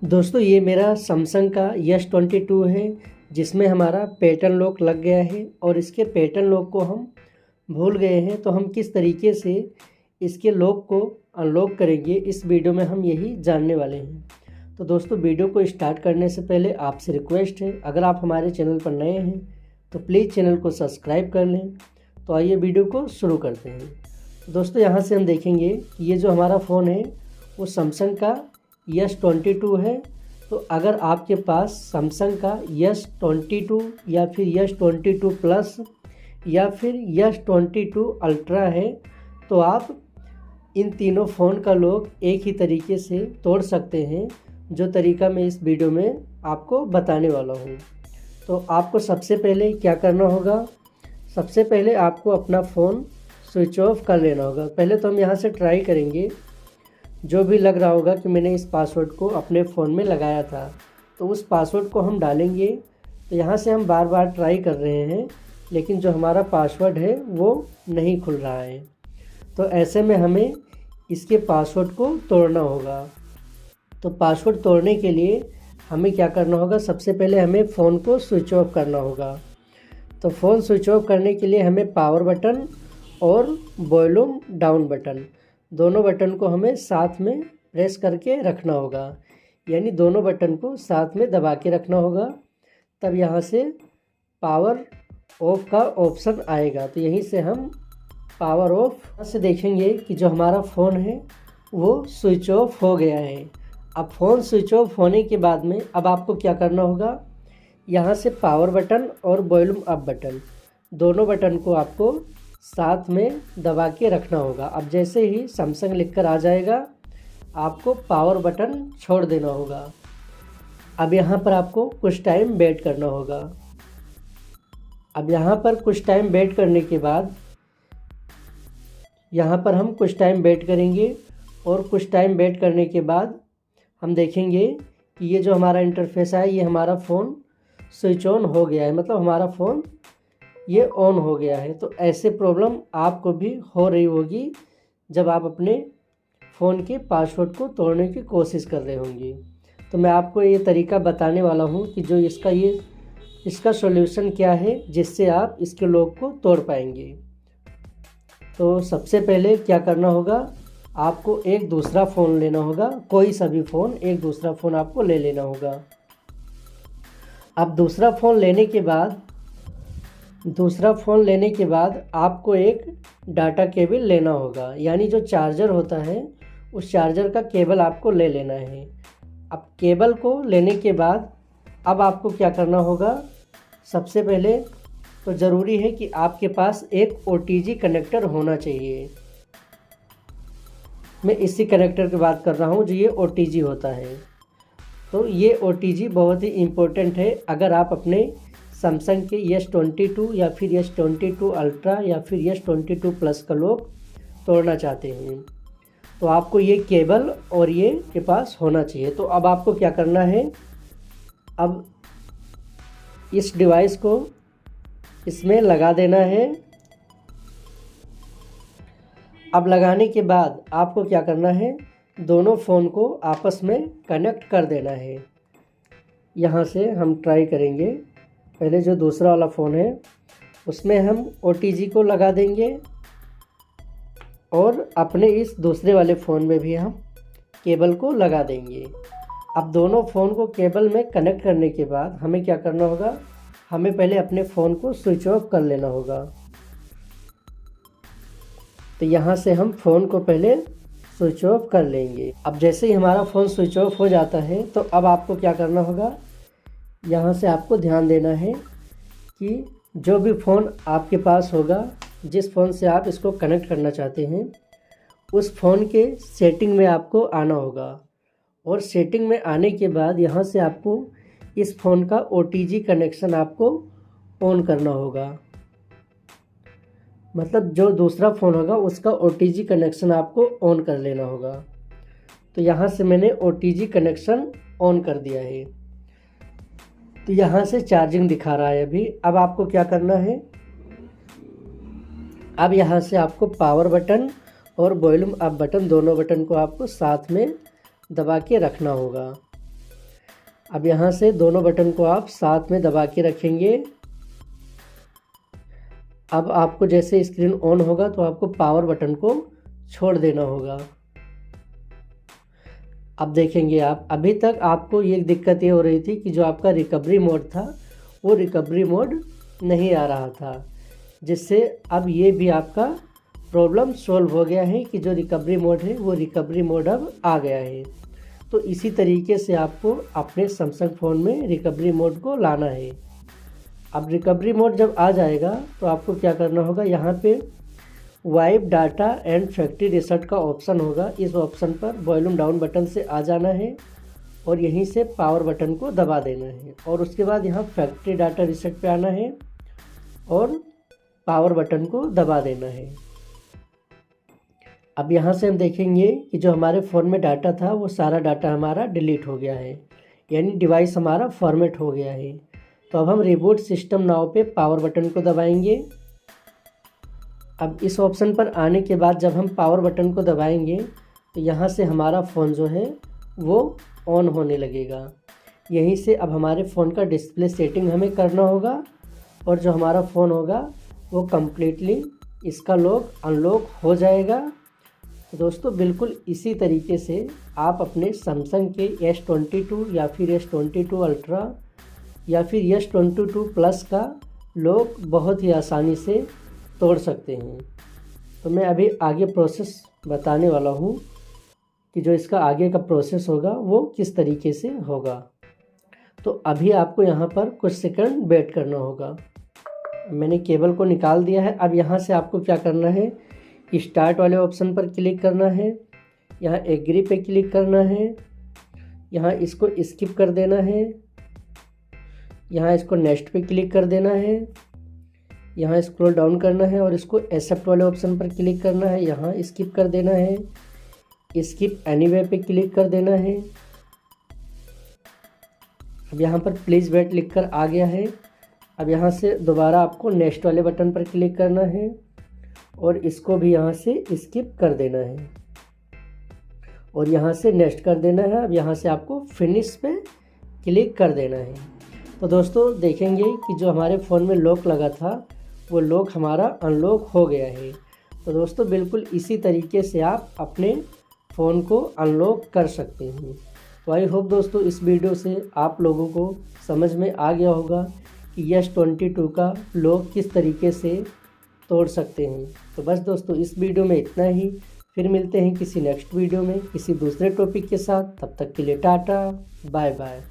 दोस्तों ये मेरा सैमसंग का S22 है जिसमें हमारा पैटर्न लॉक लग गया है और इसके पैटर्न लॉक को हम भूल गए हैं। तो हम किस तरीके से इसके लॉक को अनलॉक करेंगे इस वीडियो में हम यही जानने वाले हैं। तो दोस्तों वीडियो को स्टार्ट करने से पहले आपसे रिक्वेस्ट है, अगर आप हमारे चैनल पर नए हैं तो प्लीज़ चैनल को सब्सक्राइब कर लें। तो आइए वीडियो को शुरू करते हैं। दोस्तों यहाँ से हम देखेंगे कि ये जो हमारा फ़ोन है वो सैमसंग का S22 है। तो अगर आपके पास सैमसंग का S22 या फिर S22 प्लस या फिर S22 अल्ट्रा है तो आप इन तीनों फ़ोन का लॉक एक ही तरीके से तोड़ सकते हैं, जो तरीका मैं इस वीडियो में आपको बताने वाला हूँ। तो आपको सबसे पहले क्या करना होगा, सबसे पहले आपको अपना फ़ोन स्विच ऑफ कर लेना होगा। पहले तो हम यहाँ से ट्राई करेंगे, जो भी लग रहा होगा कि मैंने इस पासवर्ड को अपने फ़ोन में लगाया था तो उस पासवर्ड को हम डालेंगे। तो यहाँ से हम बार बार ट्राई कर रहे हैं लेकिन जो हमारा पासवर्ड है वो नहीं खुल रहा है। तो ऐसे में हमें इसके पासवर्ड को तोड़ना होगा। तो पासवर्ड तोड़ने के लिए हमें क्या करना होगा, सबसे पहले हमें फ़ोन को स्विच ऑफ करना होगा। तो फ़ोन स्विच ऑफ करने के लिए हमें पावर बटन और वॉल्यूम डाउन बटन, दोनों बटन को हमें साथ में प्रेस करके रखना होगा, यानी दोनों बटन को साथ में दबा के रखना होगा। तब यहाँ से पावर ऑफ का ऑप्शन आएगा। तो यहीं से हम पावर ऑफ से देखेंगे कि जो हमारा फ़ोन है वो स्विच ऑफ हो गया है। अब फ़ोन स्विच ऑफ होने के बाद में अब आपको क्या करना होगा, यहाँ से पावर बटन और वॉल्यूम अप बटन, दोनों बटन को आपको साथ में दबा के रखना होगा। अब जैसे ही सैमसंग लिखकर आ जाएगा आपको पावर बटन छोड़ देना होगा। अब यहाँ पर आपको कुछ टाइम वेट करना होगा। अब यहाँ पर कुछ टाइम वेट करने के बाद यहाँ पर हम कुछ टाइम वेट करेंगे और कुछ टाइम वेट करने के बाद हम देखेंगे कि ये जो हमारा इंटरफेस है ये हमारा फ़ोन स्विच ऑन हो गया है, मतलब हमारा फ़ोन ये ऑन हो गया है। तो ऐसे प्रॉब्लम आपको भी हो रही होगी जब आप अपने फ़ोन के पासवर्ड को तोड़ने की कोशिश कर रहे होंगे। तो मैं आपको ये तरीका बताने वाला हूँ कि जो इसका सॉल्यूशन क्या है जिससे आप इसके लॉक को तोड़ पाएंगे। तो सबसे पहले क्या करना होगा, आपको एक दूसरा फ़ोन लेना होगा, कोई सा भी फ़ोन, एक दूसरा फ़ोन आपको ले लेना होगा। अब दूसरा फ़ोन लेने के बाद आपको एक डाटा केबल लेना होगा, यानी जो चार्जर होता है उस चार्जर का केबल आपको ले लेना है। अब केबल को लेने के बाद अब आपको क्या करना होगा, सबसे पहले तो ज़रूरी है कि आपके पास एक OTG कनेक्टर होना चाहिए। मैं इसी कनेक्टर की बात कर रहा हूँ जो ये OTG होता है। तो ये OTG बहुत ही इम्पोर्टेंट है अगर आप अपने सैमसंग के S22 या फिर S22 अल्ट्रा या फिर S22 प्लस का लॉक तोड़ना चाहते हैं। तो आपको ये केबल और ये के पास होना चाहिए। तो अब आपको क्या करना है, अब इस डिवाइस को इसमें लगा देना है। अब लगाने के बाद आपको क्या करना है, दोनों फ़ोन को आपस में कनेक्ट कर देना है। यहाँ से हम ट्राई करेंगे, पहले जो दूसरा वाला फ़ोन है उसमें हम OTG को लगा देंगे और अपने इस दूसरे वाले फ़ोन में भी हम केबल को लगा देंगे। अब दोनों फ़ोन को केबल में कनेक्ट करने के बाद हमें क्या करना होगा, हमें पहले अपने फ़ोन को स्विच ऑफ कर लेना होगा। तो यहाँ से हम फ़ोन को पहले स्विच ऑफ कर लेंगे। अब जैसे ही हमारा फ़ोन स्विच ऑफ हो जाता है तो अब आपको क्या करना होगा, यहाँ से आपको ध्यान देना है कि जो भी फ़ोन आपके पास होगा, जिस फ़ोन से आप इसको कनेक्ट करना चाहते हैं, उस फ़ोन के सेटिंग में आपको आना होगा। और सेटिंग में आने के बाद यहाँ से आपको इस फ़ोन का OTG कनेक्शन आपको ऑन करना होगा, मतलब जो दूसरा फ़ोन होगा उसका OTG कनेक्शन आपको ऑन कर लेना होगा। तो यहाँ से मैंने OTG कनेक्शन ऑन कर दिया है। तो यहाँ से चार्जिंग दिखा रहा है अभी। अब आपको क्या करना है, अब यहाँ से आपको पावर बटन और वॉल्यूम अप बटन, दोनों बटन को आपको साथ में दबा के रखना होगा। अब यहाँ से दोनों बटन को आप साथ में दबा के रखेंगे। अब आपको जैसे स्क्रीन ऑन होगा तो आपको पावर बटन को छोड़ देना होगा। अब देखेंगे आप, अभी तक आपको ये दिक्कत ये हो रही थी कि जो आपका रिकवरी मोड था वो रिकवरी मोड नहीं आ रहा था, जिससे अब ये भी आपका प्रॉब्लम सॉल्व हो गया है कि जो रिकवरी मोड है वो रिकवरी मोड अब आ गया है। तो इसी तरीके से आपको अपने सैमसंग फ़ोन में रिकवरी मोड को लाना है। अब रिकवरी मोड जब आ जाएगा तो आपको क्या करना होगा, यहाँ पे wipe data and factory reset का ऑप्शन होगा। इस ऑप्शन पर वॉल्यूम डाउन बटन से आ जाना है और यहीं से पावर बटन को दबा देना है और उसके बाद यहाँ फैक्ट्री डाटा रीसेट पे आना है और पावर बटन को दबा देना है। अब यहाँ से हम देखेंगे कि जो हमारे फ़ोन में डाटा था वो सारा डाटा हमारा डिलीट हो गया है, यानी डिवाइस हमारा फॉर्मेट हो गया है। तो अब हम रिबूट सिस्टम नाउ पे पावर बटन को दबाएंगे। अब इस ऑप्शन पर आने के बाद जब हम पावर बटन को दबाएंगे तो यहाँ से हमारा फ़ोन जो है वो ऑन होने लगेगा। यहीं से अब हमारे फ़ोन का डिस्प्ले सेटिंग हमें करना होगा और जो हमारा फ़ोन होगा वो कम्प्लीटली इसका लॉक अनलॉक हो जाएगा। दोस्तों बिल्कुल इसी तरीके से आप अपने सैमसंग के S22 या फिर S22 अल्ट्रा या फिर S22 प्लस का लॉक बहुत ही आसानी से तोड़ सकते हैं। तो मैं अभी आगे प्रोसेस बताने वाला हूँ कि जो इसका आगे का प्रोसेस होगा वो किस तरीके से होगा। तो अभी आपको यहाँ पर कुछ सेकंड वेट करना होगा। मैंने केबल को निकाल दिया है। अब यहाँ से आपको क्या करना है, स्टार्ट वाले ऑप्शन पर क्लिक करना है, यहाँ एग्री पे क्लिक करना है, यहाँ इसको स्किप कर देना है, यहाँ इसको नेक्स्ट पे क्लिक कर देना है, यहाँ स्क्रॉल डाउन करना है और इसको एक्सेप्ट वाले ऑप्शन पर क्लिक करना है, यहाँ स्किप कर देना है, स्किप एनीवे पे क्लिक कर देना है। अब यहाँ पर प्लीज़ वेट लिखकर आ गया है। अब यहाँ से दोबारा आपको नेक्स्ट वाले बटन पर क्लिक करना है और इसको भी यहाँ से स्किप कर देना है और यहाँ से नेक्स्ट कर देना है। अब यहाँ से आपको फिनिश पे क्लिक कर देना है। तो दोस्तों देखेंगे कि जो हमारे फ़ोन में लॉक लगा था वो लॉक हमारा अनलॉक हो गया है। तो दोस्तों बिल्कुल इसी तरीके से आप अपने फ़ोन को अनलॉक कर सकते हैं। तो आई होप दोस्तों इस वीडियो से आप लोगों को समझ में आ गया होगा कि S22 का लॉक किस तरीके से तोड़ सकते हैं। तो बस दोस्तों इस वीडियो में इतना ही। फिर मिलते हैं किसी नेक्स्ट वीडियो में किसी दूसरे टॉपिक के साथ। तब तक के लिए टाटा बाय बाय।